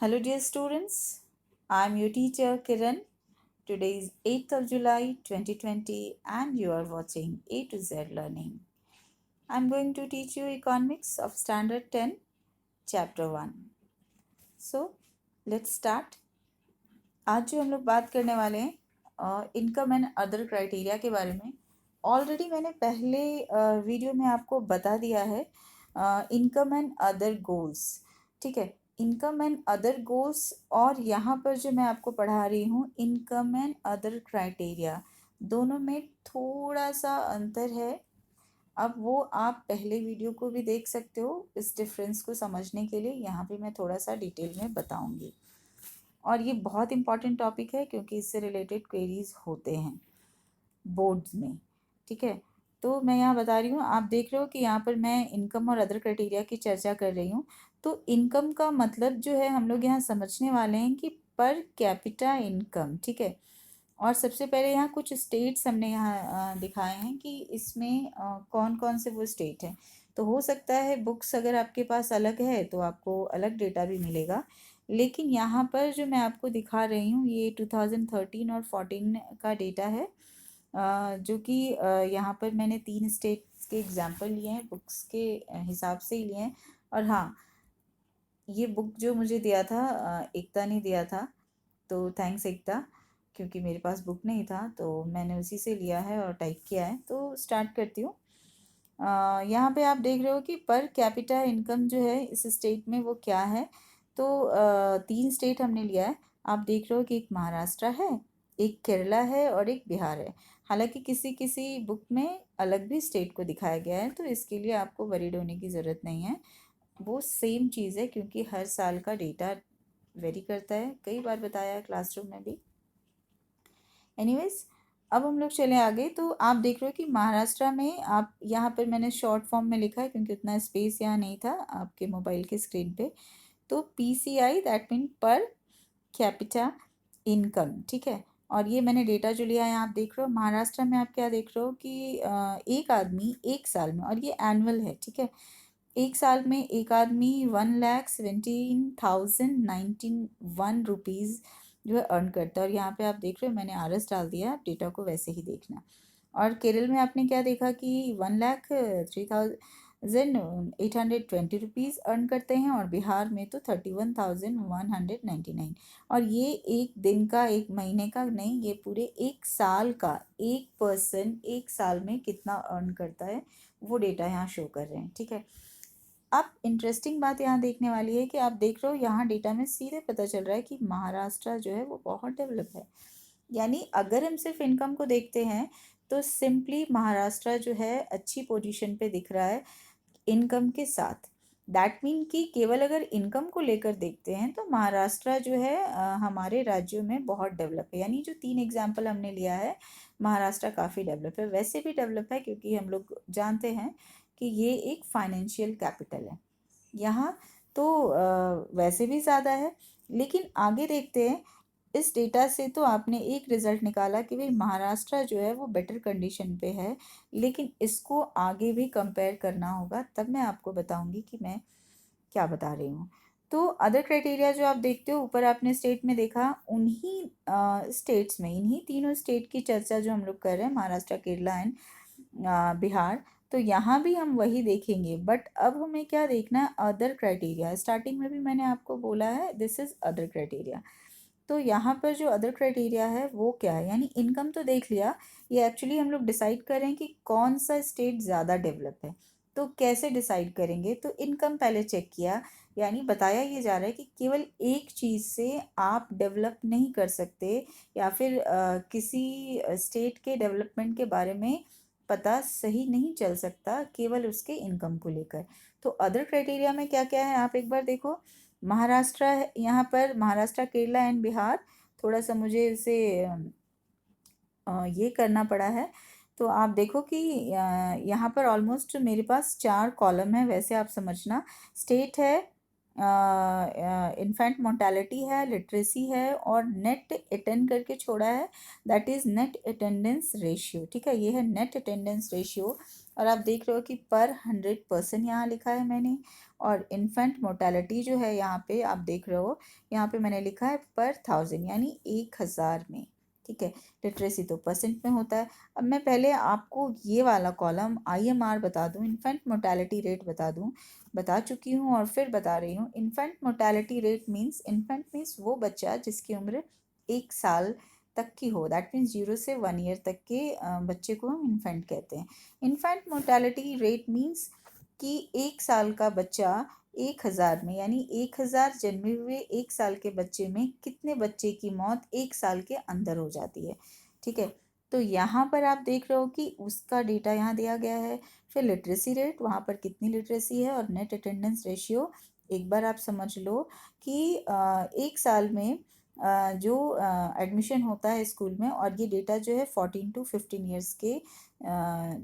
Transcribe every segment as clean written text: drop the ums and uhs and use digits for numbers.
Hello, dear students. I'm your teacher Kiran. Today is 8th of July 2020, and you are watching A to Z Learning. I'm going to teach you Economics of Standard 10, Chapter 1. So, let's start. आज जो हम लोग बात करने वाले हैं income and other criteria के बारे में। ऑलरेडी मैंने पहले वीडियो में आपको बता दिया है इनकम एंड अदर गोल्स। ठीक है, इनकम एंड अदर गोल्स और यहाँ पर जो मैं आपको पढ़ा रही हूँ इनकम एंड अदर क्राइटेरिया, दोनों में थोड़ा सा अंतर है। अब वो आप पहले वीडियो को भी देख सकते हो। इस डिफरेंस को समझने के लिए यहाँ पे मैं थोड़ा सा डिटेल में बताऊँगी, और ये बहुत इंपॉर्टेंट टॉपिक है क्योंकि इससे रिलेटेड क्वेरीज होते हैं बोर्ड्स में। ठीक है, तो मैं यहाँ बता रही हूँ, आप देख रहे हो कि यहाँ पर मैं इनकम और अदर क्राइटेरिया की चर्चा कर रही हूँ। तो इनकम का मतलब जो है हम लोग यहाँ समझने वाले हैं कि पर कैपिटा इनकम। ठीक है, और सबसे पहले यहाँ कुछ स्टेट्स हमने यहाँ दिखाए हैं कि इसमें कौन कौन से वो स्टेट हैं। तो हो सकता है बुक्स अगर आपके पास अलग है तो आपको अलग डेटा भी मिलेगा, लेकिन यहाँ पर जो मैं आपको दिखा रही हूँ ये 2013 और 14 का डेटा है, जो कि यहाँ पर मैंने 3 स्टेट्स के एग्जाम्पल लिए हैं, बुक्स के हिसाब से ही लिए हैं। और हाँ, ये बुक जो मुझे दिया था एकता ने दिया था, तो थैंक्स एकता, क्योंकि मेरे पास बुक नहीं था तो मैंने उसी से लिया है और टाइप किया है। तो स्टार्ट करती हूँ। यहाँ पे आप देख रहे हो कि पर कैपिटा इनकम जो है इस स्टेट में वो क्या है। तो 3 स्टेट हमने लिया है। आप देख रहे हो कि एक महाराष्ट्र है, एक केरला है और एक बिहार है। हालांकि किसी किसी बुक में अलग भी स्टेट को दिखाया गया है, तो इसके लिए आपको वरीड होने की ज़रूरत नहीं है। वो सेम चीज़ है क्योंकि हर साल का डेटा वेरी करता है, कई बार बताया है क्लासरूम में भी। एनीवेज, अब हम लोग चले आगे। तो आप देख रहे हो कि महाराष्ट्र में, आप यहाँ पर मैंने शॉर्ट फॉर्म में लिखा है क्योंकि उतना स्पेस यहाँ नहीं था आपके मोबाइल के स्क्रीन पे। तो PCI that mean per capita income. ठीक है, और ये मैंने डेटा जो लिया है आप देख रहे हो महाराष्ट्र में, आप क्या देख रहे हो कि एक आदमी एक साल में, और ये एनुअल है। ठीक है, एक साल में एक आदमी 1,17,091 रुपीज़ जो है अर्न करता है। और यहाँ पे आप देख रहे हो मैंने RS डाल दिया, आप डेटा को वैसे ही देखना। और केरल में आपने क्या देखा कि 1,03,820 अर्न करते हैं, और बिहार में तो 31,199। और ये एक दिन का, एक महीने का नहीं, ये पूरे एक साल का, एक पर्सन एक साल में कितना अर्न करता है वो डेटा यहाँ शो कर रहे हैं। ठीक है, अब इंटरेस्टिंग बात यहाँ देखने वाली है कि आप देख रहे हो यहाँ डेटा में सीधे पता चल रहा है कि महाराष्ट्र जो है वो बहुत डेवलप है। यानी अगर हम सिर्फ इनकम को देखते हैं तो सिंपली महाराष्ट्र जो है अच्छी पोजीशन पे दिख रहा है इनकम के साथ। दैट मीन कि केवल अगर इनकम को लेकर देखते हैं तो महाराष्ट्र जो है हमारे राज्यों में बहुत डेवलप है। यानी जो 3 एग्जाम्पल हमने लिया है, महाराष्ट्र काफ़ी डेवलप है। वैसे भी डेवलप है क्योंकि हम लोग जानते हैं कि ये एक फाइनेंशियल कैपिटल है यहाँ, तो वैसे भी ज़्यादा है। लेकिन आगे देखते हैं, इस डेटा से तो आपने एक रिज़ल्ट निकाला कि भाई महाराष्ट्र जो है वो बेटर कंडीशन पे है, लेकिन इसको आगे भी कंपेयर करना होगा, तब मैं आपको बताऊंगी कि मैं क्या बता रही हूँ। तो अदर क्राइटेरिया जो आप देखते हो ऊपर आपने स्टेट में देखा, उन्हीं स्टेट्स में, इन्हीं तीनों स्टेट की चर्चा जो हम लोग कर रहे हैं, महाराष्ट्र, केरला एंड बिहार, तो यहाँ भी हम वही देखेंगे। बट अब हमें क्या देखना है, अदर क्राइटेरिया। स्टार्टिंग में भी मैंने आपको बोला है दिस इज़ अदर क्राइटेरिया। तो यहाँ पर जो अदर क्राइटेरिया है वो क्या है, यानी इनकम तो देख लिया, ये एक्चुअली हम लोग डिसाइड करें कि कौन सा स्टेट ज़्यादा डेवलप है। तो कैसे डिसाइड करेंगे, तो इनकम पहले चेक किया। यानी बताया ये जा रहा है कि केवल एक चीज़ से आप डेवलप नहीं कर सकते, या फिर किसी स्टेट के डेवलपमेंट के बारे में पता सही नहीं चल सकता केवल उसके इनकम को लेकर। तो अदर क्राइटेरिया में क्या क्या है आप एक बार देखो। महाराष्ट्र है यहाँ पर, महाराष्ट्र, केरला एंड बिहार। थोड़ा सा मुझे इसे ये करना पड़ा है। तो आप देखो कि यहाँ पर ऑलमोस्ट मेरे पास 4 कॉलम है, वैसे आप समझना। स्टेट है, इन्फेंट मोर्टेलिटी है, लिटरेसी है, और नेट अटेंड करके छोड़ा है, that is net attendance ratio. ठीक है, ये है नेट अटेंडेंस रेशियो। और आप देख रहे हो कि पर 100% यहाँ लिखा है मैंने, और इन्फेंट मोर्टेलिटी जो है यहाँ पे आप देख रहे हो, यहाँ पे मैंने लिखा है पर 1000 यानी 1000 में। ठीक है, लिटरेसी तो परसेंट में होता है। अब मैं पहले आपको ये वाला कॉलम IMR बता दूँ, इन्फेंट मोर्टेलिटी रेट बता चुकी हूँ और फिर बता रही हूँ। Infant mortality rate means, infant means वो बच्चा जिसकी उम्र 1 साल तक की हो, दैट मीन्स 0 से 1 ईयर तक के बच्चे को हम इन्फेंट कहते हैं। इन्फेंट मोर्टेलिटी रेट मीन्स कि 1 साल का बच्चा 1000 में, यानी 1000 जन्मे हुए 1 साल के बच्चे में कितने बच्चे की मौत 1 साल के अंदर हो जाती है। ठीक है, तो यहाँ पर आप देख रहे हो कि उसका डेटा यहाँ दिया गया है। फिर लिटरेसी रेट, वहाँ पर कितनी लिटरेसी है, और नेट अटेंडेंस रेशियो। एक बार आप समझ लो कि 1 साल में जो एडमिशन होता है स्कूल में, और ये डेटा जो है 14 to 15 ईयर्स के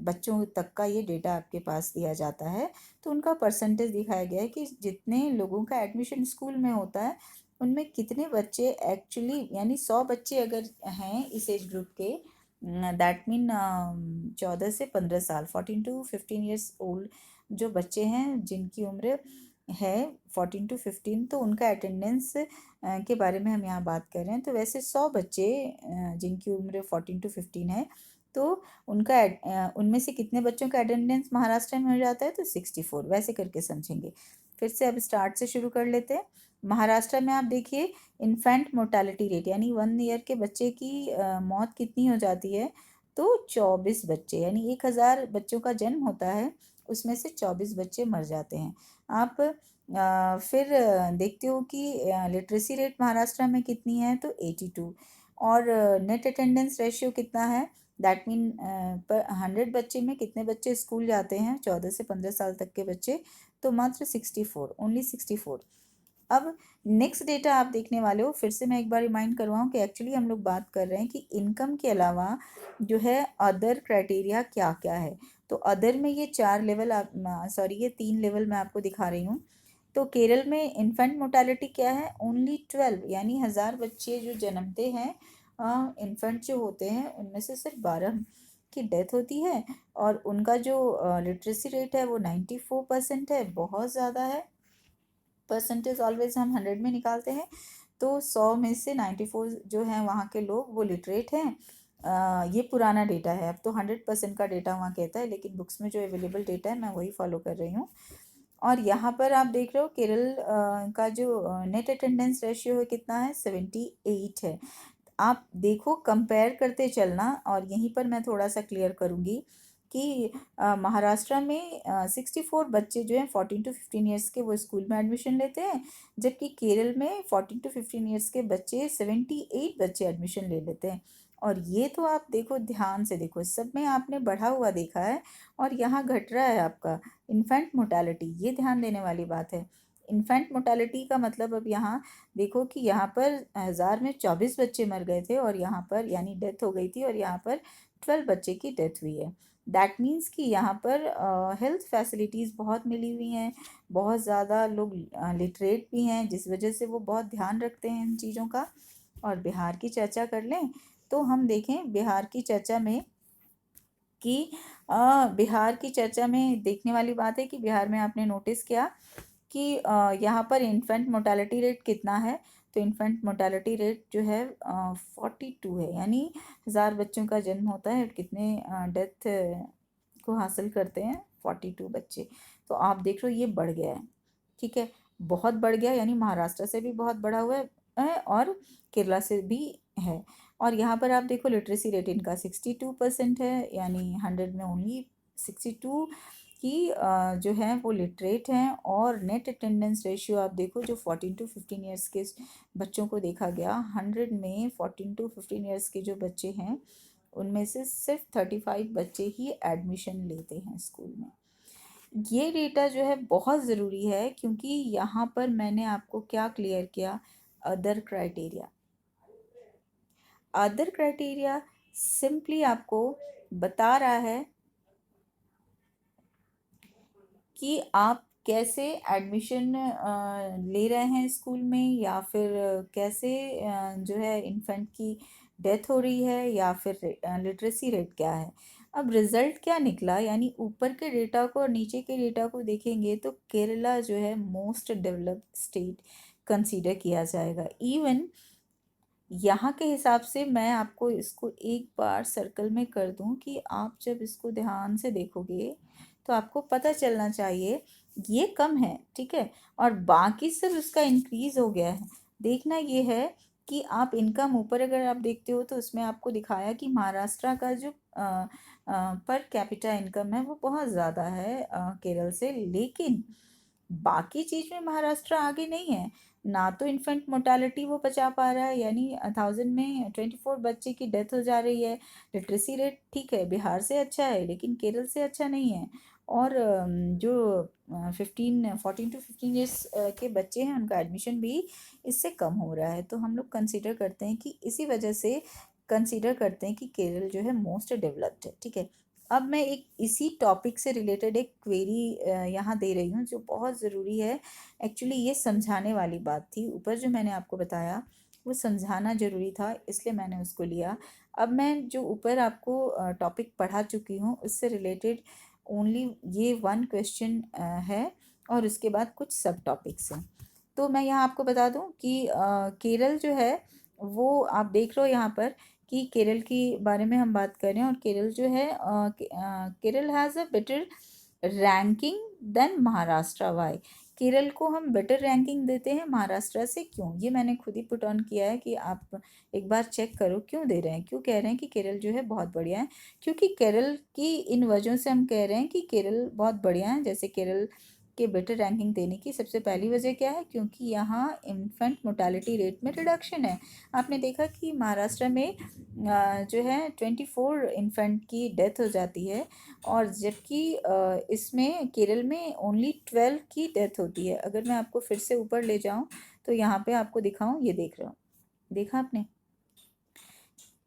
बच्चों तक का ये डेटा आपके पास दिया जाता है। तो उनका परसेंटेज दिखाया गया है कि जितने लोगों का एडमिशन स्कूल में होता है उनमें कितने बच्चे एक्चुअली, यानी 100 बच्चे अगर हैं इस एज ग्रुप के, दैट मीन 14 से 15 साल, 14 to 15 ईयर्स ओल्ड जो बच्चे हैं जिनकी उम्र है 14 to 15, तो उनका अटेंडेंस के बारे में हम यहाँ बात कर रहे हैं। तो वैसे 100 बच्चे जिनकी उम्र 14 to 15 है, तो उनका उनमें से कितने बच्चों का अटेंडेंस महाराष्ट्र में हो जाता है, तो 64। वैसे करके समझेंगे। फिर से अब स्टार्ट से शुरू कर लेते हैं। महाराष्ट्र में आप देखिए इन्फेंट मोर्टेलिटी रेट, यानी 1 ईयर के बच्चे की मौत कितनी हो जाती है, तो 24 बच्चे, यानी 1000 बच्चों का जन्म होता है उसमें से 24 बच्चे मर जाते हैं। आप फिर देखते हो कि लिटरेसी रेट महाराष्ट्र में कितनी है, तो 82। और नेट अटेंडेंस रेशियो कितना है, दैट मीन पर 100 बच्चे में कितने बच्चे स्कूल जाते हैं 14 से 15 साल तक के बच्चे, तो मात्र 64, ओनली 64। अब नेक्स्ट डेटा आप देखने वाले हो, फिर से मैं एक बार रिमाइंड करवाऊँ कि एक्चुअली हम लोग बात कर रहे हैं कि इनकम के अलावा जो है अदर क्राइटेरिया क्या क्या है। तो अदर में ये 4 लेवल आप, सॉरी ये 3 लेवल मैं आपको दिखा रही हूँ। तो केरल में इन्फेंट मोर्टेलिटी क्या है, ओनली 12, यानी 1000 बच्चे जो जन्मते हैं इन्फेंट जो होते हैं उनमें से सिर्फ 12 की डेथ होती है। और उनका जो लिटरेसी रेट है वो 94% है, बहुत ज़्यादा है। परसेंटेज ऑलवेज हम 100 में निकालते हैं, तो 100 में से 94 जो हैं वहाँ के लोग वो लिटरेट हैं। ये पुराना डेटा है, अब तो 100% का डेटा वहाँ कहता है, लेकिन बुक्स में जो अवेलेबल डेटा है मैं वही फॉलो कर रही हूँ। और यहाँ पर आप देख रहे हो केरल का जो नेट अटेंडेंस रेशियो है कितना है, 78 है। आप देखो कंपेयर करते चलना, और यहीं पर मैं थोड़ा सा क्लियर करूँगी कि महाराष्ट्र में 64 बच्चे जो हैं 14 to 15 ईयर्स के वो स्कूल में एडमिशन लेते हैं, जबकि केरल में 14 to 15 ईयर्स के बच्चे 78 बच्चे एडमिशन ले लेते हैं। और ये तो आप देखो, ध्यान से देखो, सब में आपने बढ़ा हुआ देखा है और यहाँ घट रहा है आपका इन्फेंट मोर्टेलिटी, ये ध्यान देने वाली बात है। इन्फेंट मोर्टेलिटी का मतलब अब यहाँ देखो कि यहाँ पर 1000 में 24 बच्चे मर गए थे, और यहाँ पर यानी डेथ हो गई थी, और यहाँ पर 12 बच्चे की डेथ हुई है। दैट मीन्स कि यहाँ पर हेल्थ फैसिलिटीज़ बहुत मिली हुई हैं, बहुत ज़्यादा लोग लिटरेट भी हैं, जिस वजह से वो बहुत ध्यान रखते हैं इन चीज़ों का। और बिहार की चर्चा कर लें तो हम देखें बिहार की चर्चा में कि बिहार की चर्चा में देखने वाली बात है कि बिहार में आपने नोटिस किया कि यहाँ पर इन्फेंट मोर्टेलिटी रेट कितना है। तो इन्फेंट मोर्टेलिटी रेट जो है 42 है, यानी 1000 बच्चों का जन्म होता है और कितने डेथ को हासिल करते हैं, 42 बच्चे। तो आप देख रहे हो ये बढ़ गया है। ठीक है, बहुत बढ़ गया, यानी महाराष्ट्र से भी बहुत बढ़ा हुआ है और केरला से भी है। और यहाँ पर आप देखो लिटरेसी रेट इनका 62% है, यानी 100 में ओनली 62 की जो है वो लिटरेट हैं। और नेट अटेंडेंस रेशियो आप देखो, जो 14 to 15 ईयर्स के बच्चों को देखा गया, 100 में 14 to 15 ईयर्स के जो बच्चे हैं उनमें से सिर्फ 35 बच्चे ही एडमिशन लेते हैं स्कूल में। ये डेटा जो है बहुत ज़रूरी है, क्योंकि यहाँ पर मैंने आपको क्या क्लियर किया, other criteria. Other criteria simply आपको बता रहा है कि आप कैसे एडमिशन ले रहे हैं स्कूल में, या फिर कैसे जो है इन्फेंट की डेथ हो रही है, या फिर लिटरेसी रेट क्या है। अब रिजल्ट क्या निकला, यानी ऊपर के डेटा को और नीचे के डेटा को देखेंगे तो केरला जो है मोस्ट डेवलप्ड स्टेट कंसीडर किया जाएगा। इवन यहाँ के हिसाब से मैं आपको इसको एक बार सर्कल में कर दूं कि आप जब इसको ध्यान से देखोगे तो आपको पता चलना चाहिए ये कम है, ठीक है, और बाकी सब उसका इंक्रीज हो गया है। देखना ये है कि आप इनकम ऊपर अगर आप देखते हो तो उसमें आपको दिखाया कि महाराष्ट्र का जो पर कैपिटा इनकम है वो बहुत ज़्यादा है केरल से, लेकिन बाकी चीज़ में महाराष्ट्र आगे नहीं है। ना तो इन्फेंट मोर्टालिटी वो बचा पा रहा है, यानी 1000 में 24 बच्चे की डेथ हो जा रही है। लिटरेसी रेट ठीक है बिहार से अच्छा है लेकिन केरल से अच्छा नहीं है। और जो 14 to 15 ईयर्स के बच्चे हैं उनका एडमिशन भी इससे कम हो रहा है। तो हम लोग कंसिडर करते हैं कि इसी वजह से कंसिडर करते हैं कि केरल जो है मोस्ट डेवलप्ड है, ठीक है। अब मैं एक इसी टॉपिक से रिलेटेड एक क्वेरी यहाँ दे रही हूँ जो बहुत ज़रूरी है। एक्चुअली ये समझाने वाली बात थी, ऊपर जो मैंने आपको बताया वो समझाना ज़रूरी था इसलिए मैंने उसको लिया। अब मैं जो ऊपर आपको टॉपिक पढ़ा चुकी हूँ उससे रिलेटेड ओनली ये वन क्वेश्चन है और उसके बाद कुछ सब टॉपिक्स हैं। तो मैं यहाँ आपको बता दूँ कि केरल जो है वो आप देख रहे हो यहाँ पर कि केरल के बारे में हम बात कर रहे हैं, और केरल जो है Kerala has a better ranking than Maharashtra. Why Kerala को हम बेटर रैंकिंग देते हैं महाराष्ट्र से, क्यों? ये मैंने खुद ही पुट ऑन किया है कि आप एक बार चेक करो क्यों दे रहे हैं, क्यों कह रहे हैं कि केरल जो है बहुत बढ़िया है। क्योंकि केरल की इन वजहों से हम कह रहे हैं कि केरल बहुत बढ़िया है। जैसे केरल के बेटर रैंकिंग देने की सबसे पहली वजह क्या है, क्योंकि यहाँ इन्फेंट मोर्टालिटी रेट में रिडक्शन है। आपने देखा कि महाराष्ट्र में जो है 24 इन्फेंट की डेथ हो जाती है, और जबकि इसमें केरल में ओनली 12 की डेथ होती है। अगर मैं आपको फिर से ऊपर ले जाऊं तो यहाँ पे आपको दिखाऊं, ये देख रहा हूँ, देखा आपने,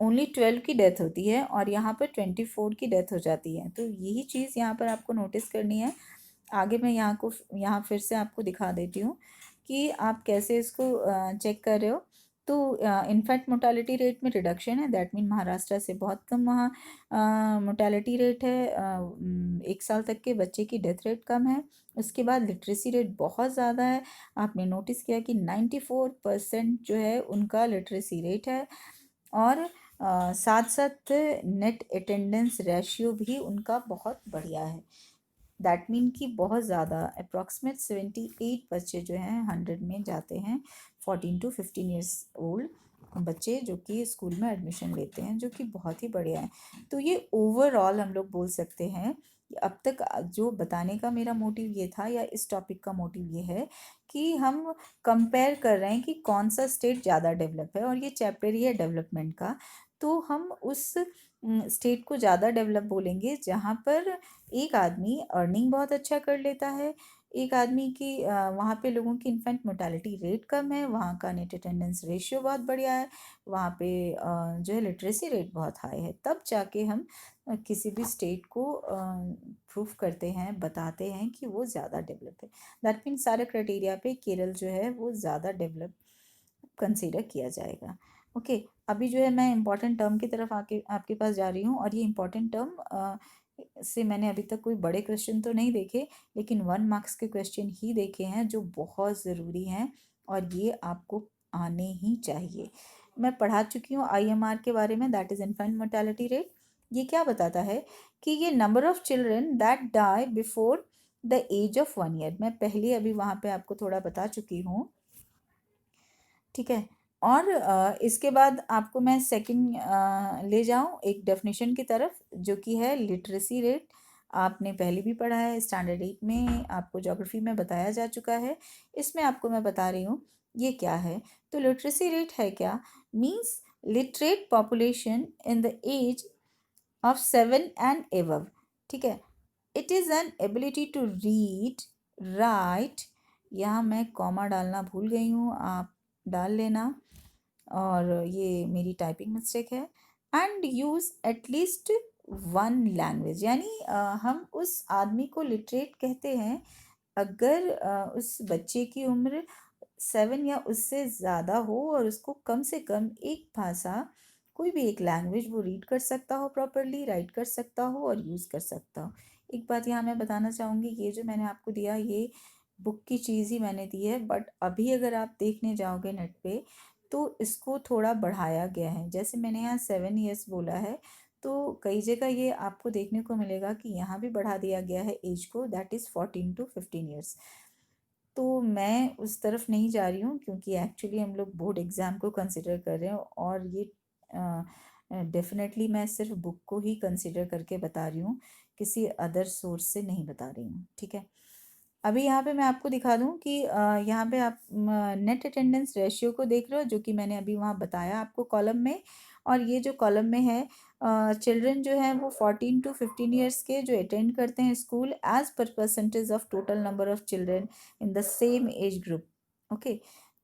ओनली 12 की डेथ होती है और यहाँ पर 24 की डेथ हो जाती है। तो यही चीज़ यहाँ पर आपको नोटिस करनी है। आगे मैं यहाँ फिर से आपको दिखा देती हूँ कि आप कैसे इसको चेक कर रहे हो। तो इन्फेक्ट मोर्टालिटी रेट में रिडक्शन है, दैट मीन महाराष्ट्र से बहुत कम वहाँ मोर्टालिटी रेट है। 1 साल तक के बच्चे की डेथ रेट कम है। उसके बाद लिटरेसी रेट बहुत ज़्यादा है। आपने नोटिस किया कि 94% जो है उनका लिटरेसी रेट है, और साथ साथ नेट अटेंडेंस रेशियो भी उनका बहुत बढ़िया है। दैट मीन कि बहुत ज़्यादा अप्रॉक्सीमेट 78 बच्चे जो हैं 100 में जाते हैं, 14 to 15 ईयर्स ओल्ड बच्चे जो कि स्कूल में एडमिशन लेते हैं, जो कि बहुत ही बढ़िया है। तो ये ओवरऑल हम लोग बोल सकते हैं कि अब तक जो बताने का मेरा मोटिव ये था, या इस टॉपिक का मोटिव ये है कि हम कंपेयर कर रहे हैं कि कौन सा स्टेट ज़्यादा डेवलप है, और ये चैप्टर ही है डेवलपमेंट का। तो हम उस स्टेट को ज़्यादा डेवलप बोलेंगे जहाँ पर एक आदमी अर्निंग बहुत अच्छा कर लेता है, एक आदमी की वहाँ पे लोगों की इन्फेंट मोर्टालिटी रेट कम है, वहाँ का नेट अटेंडेंस रेशियो बहुत बढ़िया है, वहाँ पे जो है लिटरेसी रेट बहुत हाई है। तब जाके हम किसी भी स्टेट को प्रूफ करते हैं, बताते हैं कि वो ज़्यादा डेवलप है। दैट मीन सारे क्राइटेरिया पे केरल जो है वो ज़्यादा डेवलप कंसीडर किया जाएगा। ओके, अभी जो है मैं इम्पॉर्टेंट टर्म की तरफ आके आपके पास जा रही हूँ, और ये इम्पॉर्टेंट टर्म से मैंने अभी तक कोई बड़े क्वेश्चन तो नहीं देखे, लेकिन 1 मार्क्स के क्वेश्चन ही देखे हैं जो बहुत ज़रूरी हैं, और ये आपको आने ही चाहिए। मैं पढ़ा चुकी हूँ IMR के बारे में, that is infant mortality rate. ये क्या बताता है कि ये number of children that die before the age of 1 year. मैं पहले अभी वहाँ पे आपको थोड़ा बता चुकी हूँ, ठीक है। और इसके बाद आपको मैं सेकंड ले जाऊं एक डेफिनेशन की तरफ, जो कि है लिटरेसी रेट। आपने पहले भी पढ़ा है, स्टैंडर्ड 8 में आपको ज्योग्राफी में बताया जा चुका है। इसमें आपको मैं बता रही हूँ ये क्या है। तो लिटरेसी रेट है क्या, means literate population in the age of 7 and above, ठीक है। It is an ability to read, write, यहाँ मैं कॉमा डालना भूल गई हूँ, आप डाल लेना, और ये मेरी टाइपिंग मिस्टेक है। And use at least one language, यानी हम उस आदमी को लिटरेट कहते हैं अगर उस बच्चे की उम्र 7 या उससे ज़्यादा हो और उसको कम से कम एक भाषा कोई भी एक लैंग्वेज वो रीड कर सकता हो, प्रॉपरली राइट कर सकता हो और यूज़ कर सकता हो। एक बात यहाँ मैं बताना चाहूँगी, ये जो मैंने आपको दिया ये बुक की चीज़ ही मैंने दी है, बट अभी अगर आप देखने जाओगे नेट पे तो इसको थोड़ा बढ़ाया गया है। जैसे मैंने यहाँ 7 ईयर्स बोला है, तो कई जगह ये आपको देखने को मिलेगा कि यहाँ भी बढ़ा दिया गया है एज को, दैट इज़ 14 to 15 ईयर्स। तो मैं उस तरफ नहीं जा रही हूँ क्योंकि एक्चुअली हम लोग बोर्ड एग्ज़ाम को कंसिडर कर रहे हैं और ये डेफिनेटली मैं सिर्फ बुक को ही कंसिडर करके बता रही हूँ, किसी अदर सोर्स से नहीं बता रही हूँ, ठीक है। अभी यहाँ पे मैं आपको दिखा दूँ कि यहाँ पे आप नेट अटेंडेंस रेशियो को देख रहे हो, जो कि मैंने अभी वहाँ बताया आपको कॉलम में। और ये जो कॉलम में है, चिल्ड्रन जो है वो 14 to 15 ईयर्स के जो अटेंड करते हैं स्कूल एज पर percentage of total number of children in the same age group. Okay,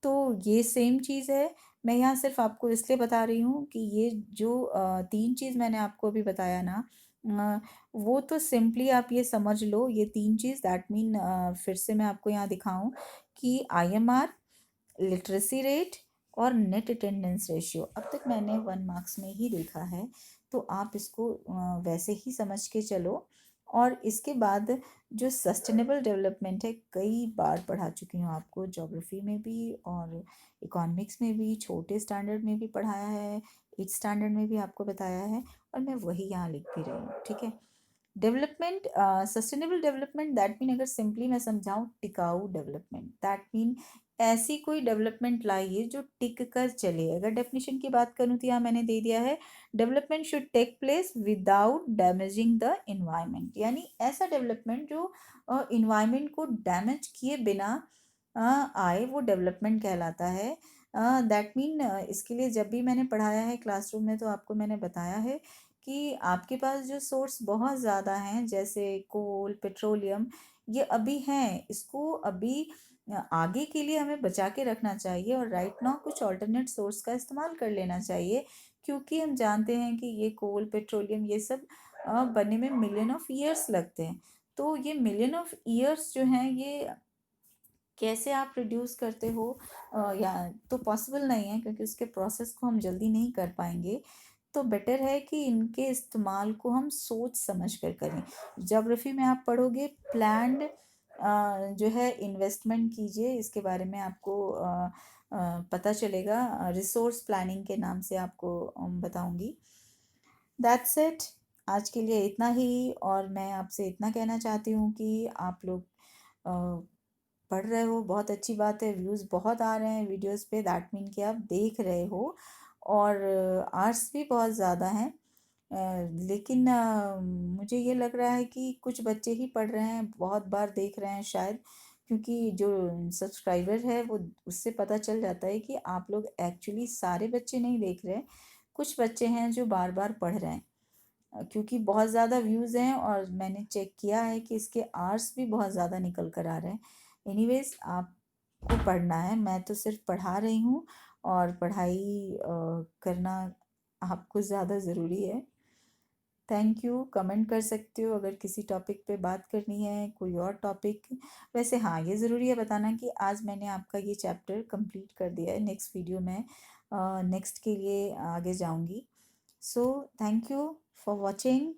तो ये सेम चीज़ है। मैं यहाँ सिर्फ आपको इसलिए बता रही हूँ कि ये जो तीन चीज़ मैंने आपको अभी बताया ना, वो तो सिंपली आप ये समझ लो, ये तीन चीज़ दैट मीन, फिर से मैं आपको यहाँ दिखाऊं कि IMR, लिटरेसी रेट और नेट अटेंडेंस रेशियो अब तक मैंने 1 मार्क्स में ही देखा है, तो आप इसको वैसे ही समझ के चलो। और इसके बाद जो सस्टेनेबल डेवलपमेंट है, कई बार पढ़ा चुकी हूँ आपको, ज्योग्राफी में भी और इकोनॉमिक्स में भी, छोटे स्टैंडर्ड में भी पढ़ाया है, 8th स्टैंडर्ड में भी आपको बताया है, और मैं वही यहाँ लिख भी रही हूँ, ठीक है। Development, sustainable development that mean, अगर सिंपली मैं समझाऊँ, टिकाऊ डेवलपमेंट दैट मीन ऐसी कोई डेवलपमेंट लाइए जो टिक कर चले। अगर डेफिनेशन की बात करूँ तो यहाँ मैंने दे दिया है, development should take place without damaging the environment, यानी ऐसा डेवलपमेंट जो इन्वायरमेंट को डैमेज किए बिना आए, वो डेवलपमेंट कहलाता है। दैट मीन, इसके लिए जब भी मैंने पढ़ाया है क्लासरूम में तो आपको मैंने बताया है कि आपके पास जो सोर्स बहुत ज़्यादा हैं, जैसे कोल, पेट्रोलियम, ये अभी हैं, इसको अभी आगे के लिए हमें बचा के रखना चाहिए और राइट नाउ कुछ ऑल्टरनेट सोर्स का इस्तेमाल कर लेना चाहिए, क्योंकि हम जानते हैं कि ये कोल, पेट्रोलियम, ये सब बनने में मिलियन ऑफ ईयर्स लगते हैं। तो ये मिलियन ऑफ ईयर्स जो हैं, ये कैसे आप रिड्यूस करते हो, या तो पॉसिबल नहीं है, क्योंकि उसके प्रोसेस को हम जल्दी नहीं कर पाएंगे। तो बेटर है कि इनके इस्तेमाल को हम सोच समझ कर करें। ज्योग्राफी में आप पढ़ोगे, प्लान्ड जो है इन्वेस्टमेंट कीजिए, इसके बारे में आपको पता चलेगा, रिसोर्स प्लानिंग के नाम से आपको बताऊंगी। दैट्स इट, आज के लिए इतना ही। और मैं आपसे इतना कहना चाहती हूँ कि आप लोग पढ़ रहे हो, बहुत अच्छी बात है, व्यूज़ बहुत आ रहे हैं वीडियोस पे, दैट मीन कि आप देख रहे हो। और आर्ट्स भी बहुत ज़्यादा हैं, लेकिन मुझे ये लग रहा है कि कुछ बच्चे ही पढ़ रहे हैं, बहुत बार देख रहे हैं शायद, क्योंकि जो सब्सक्राइबर है वो, उससे पता चल जाता है कि आप लोग एक्चुअली सारे बच्चे नहीं देख रहे हैं, कुछ बच्चे हैं जो बार बार पढ़ रहे हैं। क्योंकि बहुत ज़्यादा व्यूज़ हैं और मैंने चेक किया है कि इसके आर्स भी बहुत ज़्यादा निकल कर आ रहे हैं। एनीवेज, आपको पढ़ना है, मैं तो सिर्फ पढ़ा रही हूँ, और पढ़ाई करना आपको ज़्यादा ज़रूरी है। Thank you. कमेंट कर सकते हो अगर किसी टॉपिक पे बात करनी है, कोई और टॉपिक। वैसे हाँ, ये ज़रूरी है बताना कि आज मैंने आपका ये चैप्टर कंप्लीट कर दिया है, नेक्स्ट वीडियो में नेक्स्ट के लिए आगे जाऊँगी। So thank you for watching.